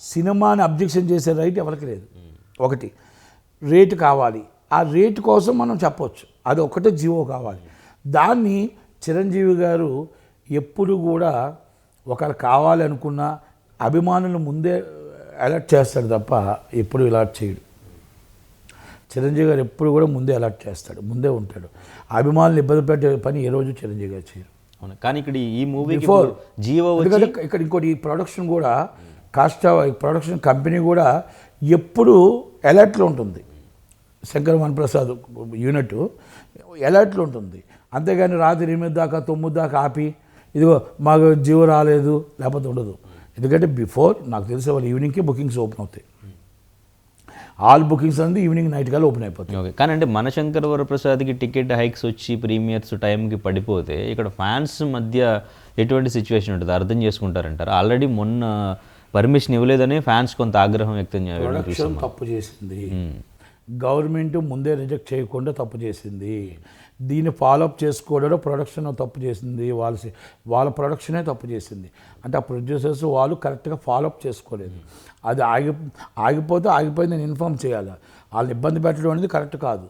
సినిమాని అబ్జెక్షన్ చేసే రైట్ ఎవరికి లేదు. ఒకటి రేటు కావాలి, ఆ రేటు కోసం మనం చెప్పొచ్చు, అది ఒకటే జీవో కావాలి. దాన్ని చిరంజీవి గారు ఎప్పుడు కూడా ఒకరు కావాలి అనుకున్న అభిమానులు ముందే అలర్ట్ చేస్తాడు తప్ప ఎప్పుడు అలర్ట్ చేయడు. చిరంజీవి గారు ఎప్పుడు కూడా ముందే అలర్ట్ చేస్తాడు, ముందే ఉంటాడు. అభిమానులు ఇబ్బంది పెట్టే పని ఏ రోజు చిరంజీవి గారు చేయరు. కానీ ఇక్కడ ఈ మూవీ ఇక్కడ ఇంకోటి ఈ ప్రొడక్షన్ కూడా ప్రొడక్షన్ కంపెనీ కూడా ఎప్పుడు అలర్ట్లో ఉంటుంది. శంకర్ వనప్రసాద్ యూనిట్ అలర్ట్లో ఉంటుంది. అంతేగాని రాత్రి 8 దాకా 9 దాకా ఆపి ఇదిగో మాకు జీవో రాలేదు లేకపోతే ఉండదు. ఎందుకంటే బిఫోర్ నాకు తెలిసే వాళ్ళు ఈవినింగ్కి బుకింగ్స్ ఓపెన్ అవుతాయి. ఆల్ బుకింగ్స్ అనేది ఈవినింగ్ నైట్ కల్లా ఓపెన్ అయిపోతాయి. ఓకే, కానీ అంటే మన శంకర్ వరప్రసాద్కి టికెట్ హైక్స్ వచ్చి ప్రీమియర్స్ టైంకి పడిపోతే ఇక్కడ ఫ్యాన్స్ మధ్య ఎటువంటి సిచ్యువేషన్ ఉంటుంది అర్థం చేసుకుంటారంటారు? ఆల్రెడీ మొన్న పర్మిషన్ ఇవ్వలేదని ఫ్యాన్స్ కొంత ఆగ్రహం వ్యక్తం చేయాలి. తప్పు చేసింది గవర్నమెంట్, ముందే రిజెక్ట్ చేయకుండా తప్పు చేసింది. దీన్ని ఫాలోఅప్ చేసుకోవడంలో ప్రొడక్షన్ తప్పు చేసింది, వాళ్ళ ప్రొడక్షనే తప్పు చేసింది. అంటే ఆ ప్రొడ్యూసర్స్ వాళ్ళు కరెక్ట్గా ఫాలోఅప్ చేసుకోలేదు. అది ఆగిపోతే ఆగిపోయిందని ఇన్ఫామ్ చేయాలి. వాళ్ళని ఇబ్బంది పెట్టడం అనేది కరెక్ట్ కాదు.